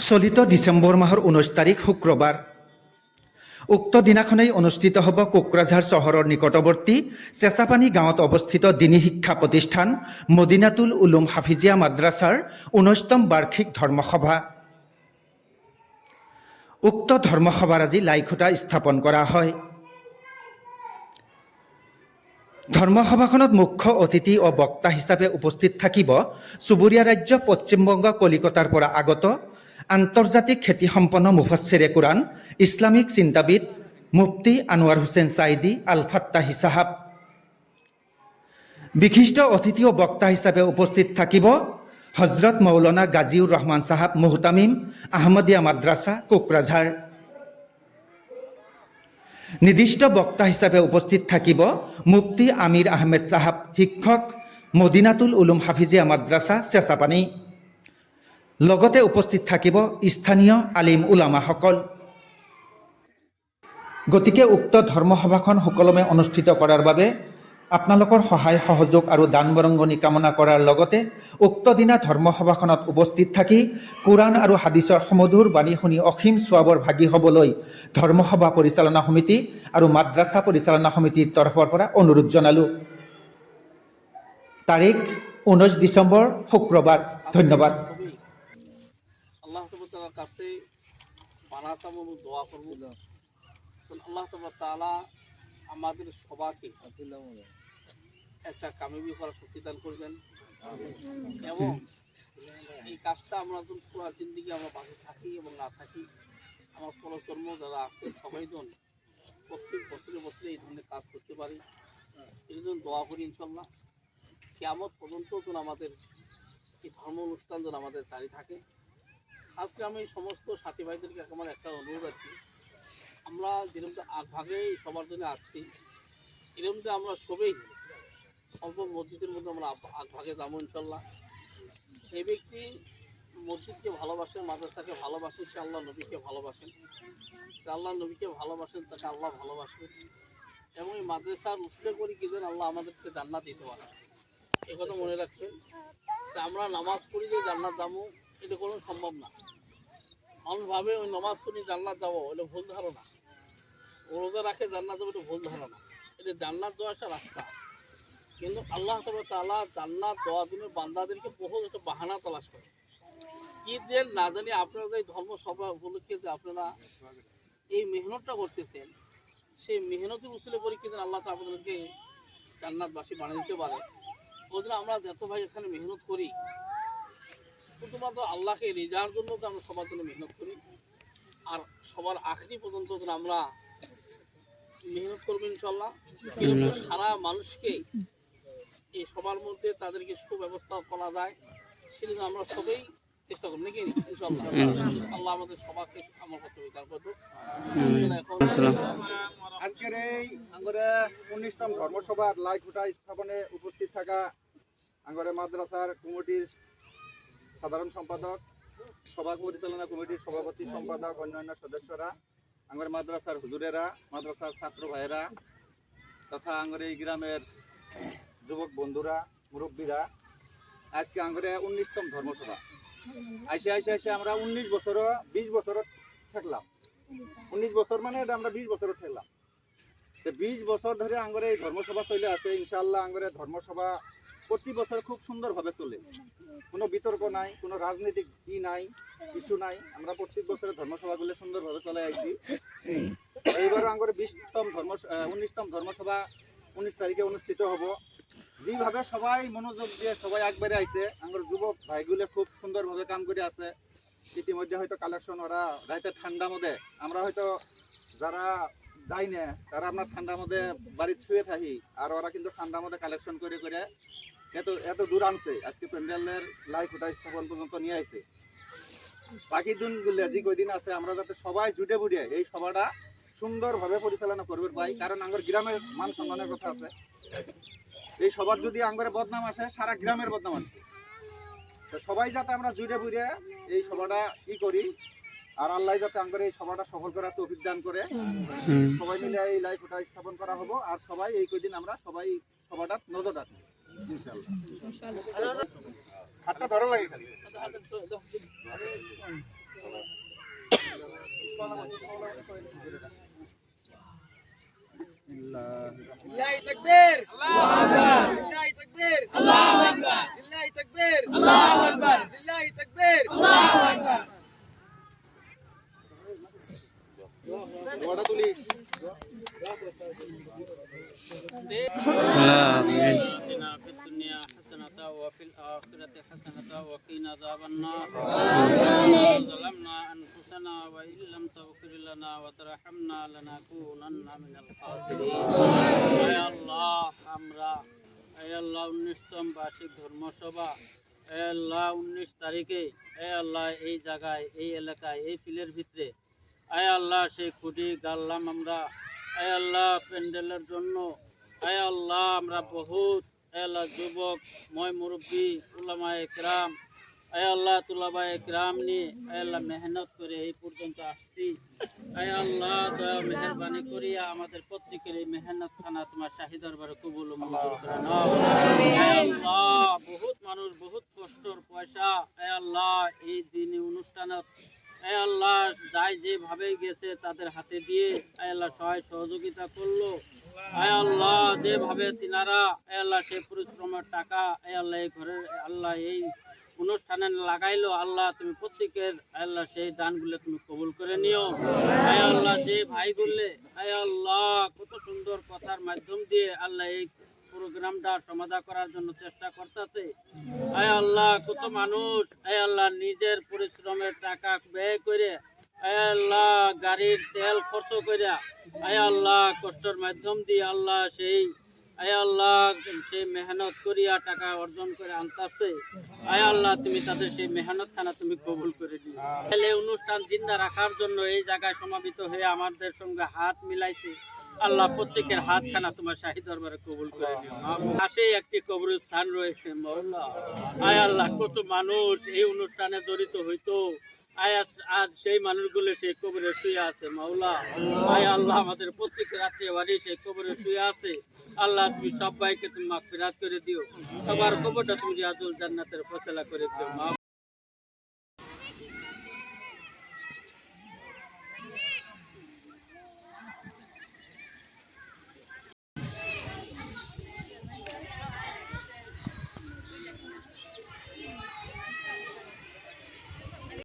চলিত ডিচেম্বৰ মাহৰ 19 তাৰিখ শুক্ৰবাৰ উক্ত দিনাখনেই অনুষ্ঠিত হ'ব কোকৰাঝাৰ চহৰৰ নিকটৱৰ্তী চেঁচাপানী গাঁৱত অৱস্থিত দিনী শিক্ষা প্ৰতিষ্ঠান মদিনাতুল উলুম হাফিজিয়া মাদ্ৰাছাৰ 19তম বাৰ্ষিক ধৰ্মসভা। উক্ত ধৰ্মসভাৰ আজি লাইখুটা স্থাপন কৰা হয়। ধৰ্মসভাখনত মুখ্য অতিথি ও বক্তা হিচাপে উপস্থিত থাকিব চুবুৰীয়া ৰাজ্য পশ্চিমবংগ কলিকতাৰ পৰা আগত আন্তৰ্জাতিক খ্যাতিসম্পন্ন মুফাচ্ছিৰে কুৰাণ ইছলামিক চিন্তাবিদ মুফতি আনোৱাৰ হুছেইন চাইদি আল ফাত্তাহি সাহাব। বিশিষ্ট অতিথি ও বক্তা হিচাপে উপস্থিত থাকিব হজরত মৌলানা গাজীউর রহমান সাহাব মুহতামিম আহমদিয়া মাদ্রাসা কোকৰাঝাৰ। নিৰ্দিষ্ট বক্তা হিচাপে উপস্থিত থাকিব মুফতি আমিৰ আহমেদ সাহাব শিক্ষক মদিনাতুল উলুম হাফিজিয়া মাদ্ৰাছা চেঁচাপানী। লগতে উপস্থিত থাকিব স্থানীয় আলিম উলামাসকল। গতিকে উক্ত ধৰ্মসভাখন সুকলমে অনুষ্ঠিত কৰাৰ বাবে আপোনালোকৰ সহায় সহযোগ আৰু দান বৰঙণি কামনা কৰাৰ লগতে উক্ত দিনা ধৰ্মসভাখনত উপস্থিত থাকি কোৰাণ আৰু হাদিছৰ সমধুৰ বাণী শুনি অসীম সোৱাবৰ ভাগী হ'বলৈ ধৰ্মসভা পৰিচালনা সমিতি আৰু মাদ্ৰাছা পৰিচালনা সমিতিৰ তৰফৰ পৰা অনুৰোধ জনালোঁ। তাৰিখ 19 ডিচেম্বৰ শুক্ৰবাৰ। ধন্যবাদ। আল্লাহ তাআলার কাছে পানা চাবো, দোয়া করব। আল্লাহ তাআলা আমাদের সবাইকে একটা কামিয়াবি করার শক্তি দান করবেন এবং এই কাজটা আমরা যখন পুরো জিন্দিগি আমরা বাঁচে থাকি এবং না থাকি আমার প্রজন্ম যারা আছে সবাই যেন প্রত্যেক বছরে বছরে এই ধরনের কাজ করতে পারি, এই জন্য দোয়া করি। ইনশাল্লাহ কিয়ামত পর্যন্ত যেন আমাদের এই ধর্ম অনুষ্ঠান যেন আমাদের জারি থাকে। আজকে আমি এই সমস্ত সাথী ভাইদেরকে আমার একটা অনুরোধ আছে, আমরা যেরকম আগ ভাগে সবার জন্য আসছি এরকম আমরা সবাই অল্প মসজিদের মধ্যে আমরা আগ ভাগে যাবো ইনশাল্লাহ। সেই ব্যক্তি মসজিদকে ভালোবাসেন, মাদ্রাসাকে ভালোবাসেন, সে আল্লাহ নবীকে ভালোবাসেন, সে আল্লাহ নবীকে ভালোবাসেন, তাকে আল্লাহ ভালোবাসেন এবং এই মাদ্রাসার উসলে করি কি যেন আল্লাহ আমাদেরকে জান্নাত দিতে পারে। এই কথা মনে রাখবেন যে আমরা নামাজ পড়ি যে জান্নাত যাবো এটা কোনো সম্ভব না। মানুষ ভাবে ওই নামাজ পড়ি জান্নাত যাবো, এটা ভুল ধারণা। রোজা রাখে জান্নাত যাবো, এটা ভুল ধারণা। এটা জান্নাত যাওয়া একটা রাস্তা, কিন্তু আল্লাহ তাআলা জান্নাত দেওয়ার জন্য বান্দাদেরকে বহু একটা বাহানা তালাশ করে। কি দিয়ে না জানি আপনারা এই ধর্ম সভা উপলক্ষে যে আপনারা এই মেহনতটা করতেছেন, সেই মেহনতের উসিলে করে কি আল্লাহ তাআলা আপনাদেরকে জান্নাতবাসী বানিয়ে দিতে পারে। ওই জন্য আমরা যত ভাই এখানে মেহনত করি শুধুমাত্র আল্লাহকে রিজার জন্য যে আমরা সবার জন্য মেহনত করি, আর সবার আখরি পর্যন্ত যেন আমরা মেহনত করবো ইনশাল্লাহ। সারা মানুষকে এই সবার মধ্যে তাদেরকে সুব্যবস্থা করা যায় সেটা আমরা সবাই চেষ্টা করবো নাকি ইনশাল্লাহ। আল্লাহ আমাদের সবাইকে আমার করতে হবে। তারপর তো আজকের এই আঙ্গরে 19তম ধর্মসভার লাইখুটা স্থাপনে উপস্থিত থাকা আঙ্গরে মাদ্রাসার কমিটির সাধারণ সম্পাদক, সভা পরিচালনা কমিটির সভাপতি সম্পাদক, অন্যান্য সদস্যরা, আঙ্গরে মাদ্রাসার হুজুরেরা, মাদ্রাসার ছাত্র ভাইয়েরা তথা আঙ্গরে এই গ্রামের যুবক বন্ধুরা, মুরব্বীরা, আজকে আঙ্গরে 19তম ধর্মসভা আইসে আমরা 19 বছরও 20 বছরও ঠেকলাম। 19 বছর মানে এটা আমরা 20 বছরও ঠেকলাম। 20 বছর ধরে আঙ্গরে এই ধর্মসভা চলে আছে। ইনশাআল্লাহ আঙ্গরে ধর্মসভা প্রতি বছর খুব সুন্দরভাবে চলে, কোনো বিতর্ক নাই, কোনো রাজনৈতিক ই নাই, কিছু নাই। আমরা প্রত্যেক বছরে ধর্মসভাগুলো সুন্দরভাবে চলে আইছি। এইবার আঙ্গরে 19তম ধর্মসভা 19 তারিখে অনুষ্ঠিত হব। যেভাবে সবাই মনোযোগ দিয়ে সবাই একবারে আইছে, আঙ্গর যুবক ভাইগুলো খুব সুন্দরভাবে কাম করে আছে। ইতিমধ্যে হয়তো কালেকশন ওরা রাইতে ঠান্ডা মধ্যে, আমরা হয়তো যারা যাই না তারা আমরা ঠান্ডার মধ্যে বাড়িতে শুয়ে থাকি, আর ওরা কিন্তু ঠান্ডার মধ্যে কালেকশন করে করে এত দূর আনছে, আজকে প্যান্ডেলের লাইখুটা স্থাপন পর্যন্ত নিয়ে আসছে। বাকি দিনগুলো যে কয়দিন আছে আমরা যাতে সবাই জুটে বুটে এই সভাটা সুন্দরভাবে পরিচালনা করবে ভাই, কারণ আঙ্গর গ্রামের মান সম্মানের কথা আছে। এই সবার যদি আঙ্গরে বদনাম আসে সারা গ্রামের বদনাম আসে। তো সবাই যাতে আমরা জুটে বুটে এই সভাটা ই করি, আর আল্লাহ যাতে আঙ্গরে এই সভাটা সফল করার তৌফিক দান করে। সবাই মিলে এই লাইখুটা স্থাপন করা হবো, আর সবাই এই কয়দিন আমরা সবাই সভাটা নজর রাখবো ইনশাআল্লাহ। হাতটা ধরো লাগে খালি। লিল্লাহি তাকবীর, আল্লাহু আকবার, লিল্লাহি তাকবীর, আল্লাহু আকবার, লিল্লাহি তাকবীর, আল্লাহু আকবার, লিল্লাহি তাকবীর, আল্লাহু আকবার। বড় তুলিস। آتنا في الدنيا حسنة وفي الآخرة حسنة وقنا عذاب النار ظلمنا أنفسنا وإن لم تغفر لنا وترحمنا لنكونن من الخاسرين يا الله আমরা হে আল্লাহ 19তম বার্ষিক ধর্মসভা হে আল্লাহ 19 তারিখে হে আল্লাহ এই জায়গায় এই এলাকায় এই ফিলের ভিতরে হে আল্লাহ সেই খুঁটি গাড়লাম আমরা হে আল্লাহ প্যান্ডেলের জন্য হে আল্লাহ আমরা বহুত হে আল্লাহ যুবক ময় মুরব্বী উলামায়ে কেরাম হে আল্লাহ তুলাবায়ে কেরাম নিয়ে হে আল্লাহ মেহনত করে এই পর্যন্ত আসছি হে আল্লাহ দয়া মেহেরবানি করিয়া আমাদের প্রত্যেকের এই মেহনত খানা তোমার শাহী দরবারে কবুল ও মঞ্জুর করে নাও হে আল্লাহ বহুত মানুষ বহুত কষ্টর পয়সা হে আল্লাহ এই দিনী অনুষ্ঠানত হে আল্লাহ যাই যেভাবে গেছে তাদের হাতে দিয়ে হে আল্লাহ সহায় সহযোগিতা করলো হে আল্লাহ যেভাবে তিনারা হে আল্লাহ সেই পরিশ্রমের টাকা হে আল্লাহ এই ঘরের আল্লাহ এই অনুষ্ঠানে লাগাইলো আল্লাহ তুমি প্রত্যেকের আল্লাহ সেই দানগুলো তুমি কবুল করে নিও হে আল্লাহ যে ভাইগুলো হে আল্লাহ কত সুন্দর কথার মাধ্যম দিয়ে আল্লাহ এই প্রোগ্রামটা সমাধা করার জন্য চেষ্টা করতেছে হে আল্লাহ কত মানুষ হে আল্লাহ নিজের পরিশ্রমের টাকা ব্যয় করে হে আল্লাহ গাড়ির তেল খরচ করে হে আল্লাহ কষ্টের মাধ্যম দিয়ে আল্লাহ সেই হে আল্লাহ সেই মেহনত করিয়া টাকা অর্জন করে আনতেছে হে আল্লাহ তুমি তাদের সেই মেহনত খানা তুমি কবুল করে দিও তাহলে অনুষ্ঠান জিন্দা রাখার জন্য এই জায়গায় সমাবেত হয়ে আমাদের সঙ্গে হাত মিলাইছে আল্লাহ প্রত্যেকের হাত খানা তোমার শাহী দরবারে কবুল করে নিও পাশেই একটি কবরস্থান রয়েছে মাওলা আয় আল্লাহ কত মানুষ এই অনুষ্ঠানে জড়িত হইতো আজ সেই মানুষগুলো সেই কবরে শুয়ে আছে মাওলা আয় আল্লাহ আমাদের প্রত্যেকের আত্মীয় বাড়ি সেই কবরে শুয়ে আছে আল্লাহ তুমি সবাইকে তুমি মাগফিরাত করে দিও সবার কবরটা তুমি রিয়াজুল জান্নাতের ফয়সালা করে দিও